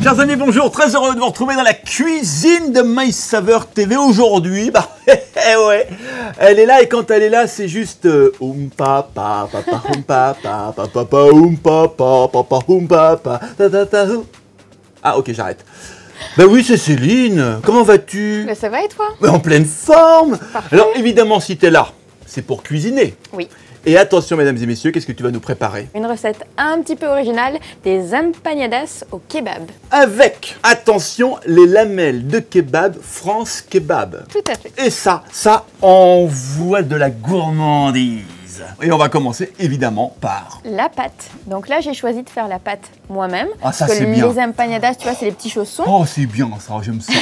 Chers amis, bonjour, très heureux de vous retrouver dans la cuisine de My Saveur TV aujourd'hui. Ouais, elle est là et quand elle est là, c'est juste papa, papa, papa, papa, papa, papa, papa, papa. Ah ok, j'arrête. Ben oui, c'est Céline. Comment vas-tu? Ben ça va et toi? En pleine forme. Parfait. Alors évidemment, si t'es là, c'est pour cuisiner. Oui. Et attention, mesdames et messieurs, qu'est-ce que tu vas nous préparer? Une recette un petit peu originale, des empanadas au kebab. Avec, attention, les lamelles de kebab France Kebab. Tout à fait. Et ça envoie de la gourmandise. Et on va commencer évidemment par... La pâte. Donc là, j'ai choisi de faire la pâte moi-même. Ah, ça, parce que c'est bien. les empanadas, tu vois, c'est les petits chaussons. Oh, c'est bien ça, j'aime ça.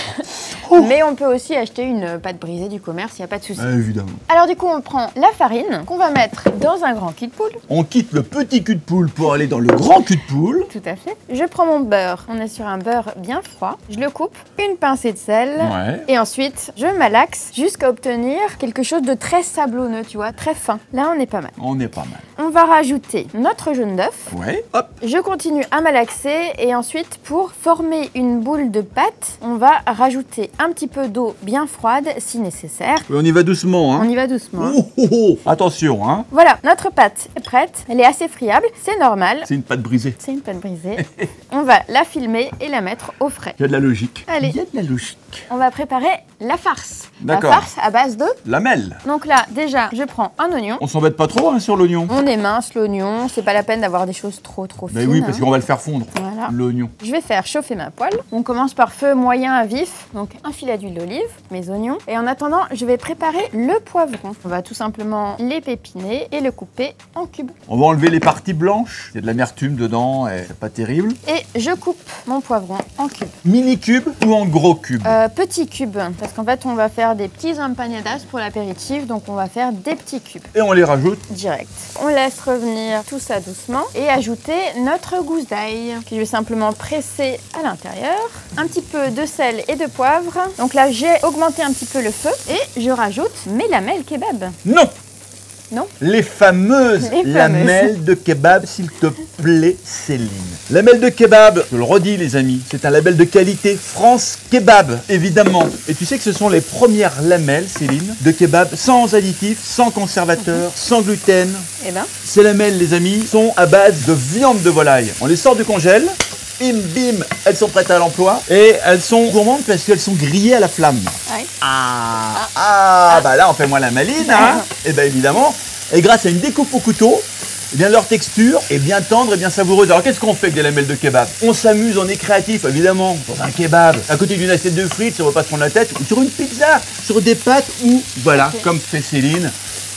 Oh. Mais on peut aussi acheter une pâte brisée du commerce, il n'y a pas de souci. Évidemment. Alors du coup, on prend la farine qu'on va mettre dans un grand cul de poule. On quitte le petit cul de poule pour aller dans le grand cul de poule. Tout à fait. Je prends mon beurre. On est sur un beurre bien froid. Je le coupe, une pincée de sel. Ouais. Et ensuite, je malaxe jusqu'à obtenir quelque chose de très sablonneux, tu vois, très fin. Là, on est pas mal. On est pas mal. On va rajouter notre jaune d'œuf. Ouais, hop. Je continue à malaxer et ensuite, pour former une boule de pâte, on va rajouter un petit peu d'eau bien froide si nécessaire. On y va doucement, hein. On y va doucement. Oh, oh, oh. Attention, hein. Voilà, notre pâte est prête. Elle est assez friable, c'est normal. C'est une pâte brisée. C'est une pâte brisée. On va la filmer et la mettre au frais. Il y a de la logique. Allez. Il y a de la logique. On va préparer la farce. La D'accord. farce à base de... Lamelles. Donc là, déjà, je prends un oignon. On s'embête pas trop hein, sur l'oignon. On est mince, l'oignon. C'est pas la peine d'avoir des choses trop fines. Ben oui, parce qu'on va le faire fondre. Voilà. L'oignon. Je vais faire chauffer ma poêle. On commence par feu moyen à vif. Donc un filet d'huile d'olive, mes oignons. Et en attendant, je vais préparer le poivron. On va tout simplement les pépiner et le couper en cubes. On va enlever les parties blanches. Il y a de l'amertume dedans et c'est pas terrible. Et je coupe mon poivron en cubes. Mini cube ou en gros cube? Petits cubes. Parce qu'en fait, on va faire des petits empanadas pour l'apéritif. Donc on va faire des petits cubes. Et on les rajoute. Direct. On laisse revenir tout ça doucement et ajouter notre gousse d'ail que je vais simplement presser à l'intérieur. Un petit peu de sel et de poivre. Donc là, j'ai augmenté un petit peu le feu et je rajoute mes lamelles kebab. Non! Non? Les fameuses lamelles de kebab, s'il te plaît, Céline. Lamelles de kebab, je le redis les amis, c'est un label de qualité France Kebab, évidemment. Et tu sais que ce sont les premières lamelles, Céline, de kebab sans additifs, sans conservateurs, sans gluten. Eh ben, Ces lamelles, les amis, sont à base de viande de volaille. On les sort du congèle. Bim, bim, elles sont prêtes à l'emploi et elles sont gourmandes parce qu'elles sont grillées à la flamme. ouais. Bah là on fait moins la maline, hein. Et bien évidemment, et grâce à une découpe au couteau, eh bien leur texture est bien tendre et bien savoureuse. Alors qu'est-ce qu'on fait avec des lamelles de kebab? On s'amuse, on est créatif, évidemment, dans un kebab, à côté d'une assiette de frites, on va pas se prendre la tête, ou sur une pizza, sur des pâtes, ou voilà, comme fait Céline.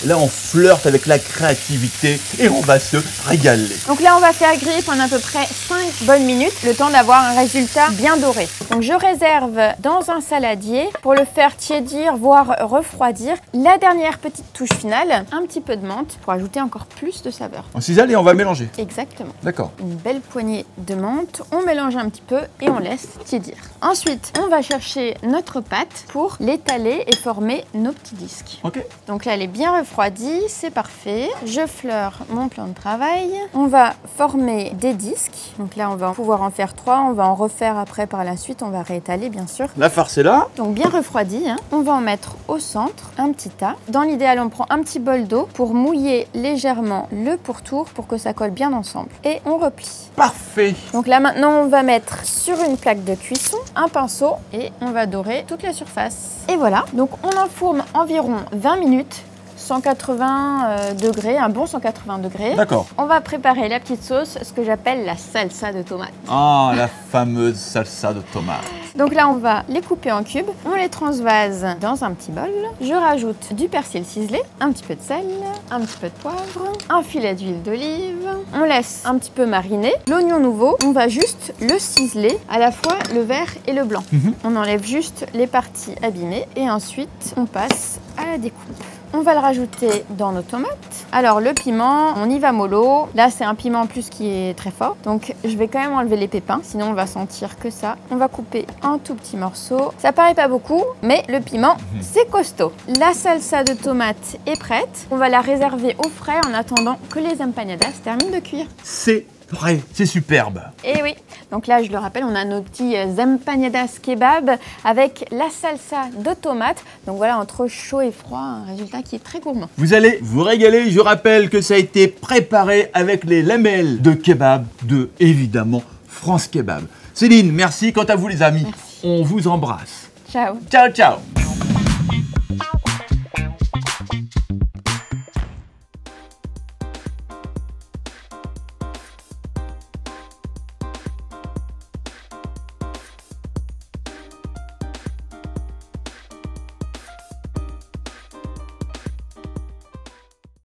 Là, on flirte avec la créativité et on va se régaler. Donc là, on va faire griller pendant à peu près 5 bonnes minutes, le temps d'avoir un résultat bien doré. Donc je réserve dans un saladier pour le faire tiédir, voire refroidir. La dernière petite touche finale, un petit peu de menthe pour ajouter encore plus de saveur. On cisèle et on va mélanger. Exactement. D'accord. Une belle poignée de menthe, on mélange un petit peu et on laisse tiédir. Ensuite, on va chercher notre pâte pour l'étaler et former nos petits disques. Ok. Donc là, elle est bien refroidie, c'est parfait. Je fleure mon plan de travail. On va former des disques. Donc là, on va pouvoir en faire 3. On va en refaire après par la suite. On va réétaler, bien sûr. La farce est là. Donc bien refroidi, hein. On va en mettre au centre un petit tas. Dans l'idéal, on prend un petit bol d'eau pour mouiller légèrement le pourtour pour que ça colle bien ensemble. Et on replie. Parfait. Donc là, maintenant, on va mettre sur une plaque de cuisson un pinceau et on va dorer toute la surface. Et voilà. Donc on enfourne environ 20 minutes. 180 degrés, un bon 180 degrés. D'accord. On va préparer la petite sauce, ce que j'appelle la salsa de tomate. Ah, la fameuse salsa de tomate. Donc là, on va les couper en cubes, on les transvase dans un petit bol. Je rajoute du persil ciselé, un petit peu de sel, un petit peu de poivre, un filet d'huile d'olive. On laisse un petit peu mariner. L'oignon nouveau, on va juste le ciseler, à la fois le vert et le blanc. On enlève juste les parties abîmées et ensuite, on passe à la découpe. On va le rajouter dans nos tomates. Alors le piment, on y va mollo. Là c'est un piment en plus qui est très fort. Donc je vais quand même enlever les pépins, sinon on va sentir que ça. On va couper en tout petits morceaux. Ça paraît pas beaucoup, mais le piment c'est costaud. La salsa de tomate est prête. On va la réserver au frais en attendant que les empanadas terminent de cuire. C'est Ouais, c'est superbe. Et oui, donc là, je le rappelle, on a nos petits empanadas kebab avec la salsa de tomate. Donc voilà, entre chaud et froid, un résultat qui est très gourmand. Vous allez vous régaler. Je rappelle que ça a été préparé avec les lamelles de kebab de, évidemment, France Kebab. Céline, merci. Quant à vous, les amis, Merci. on vous embrasse. Ciao. Ciao, ciao.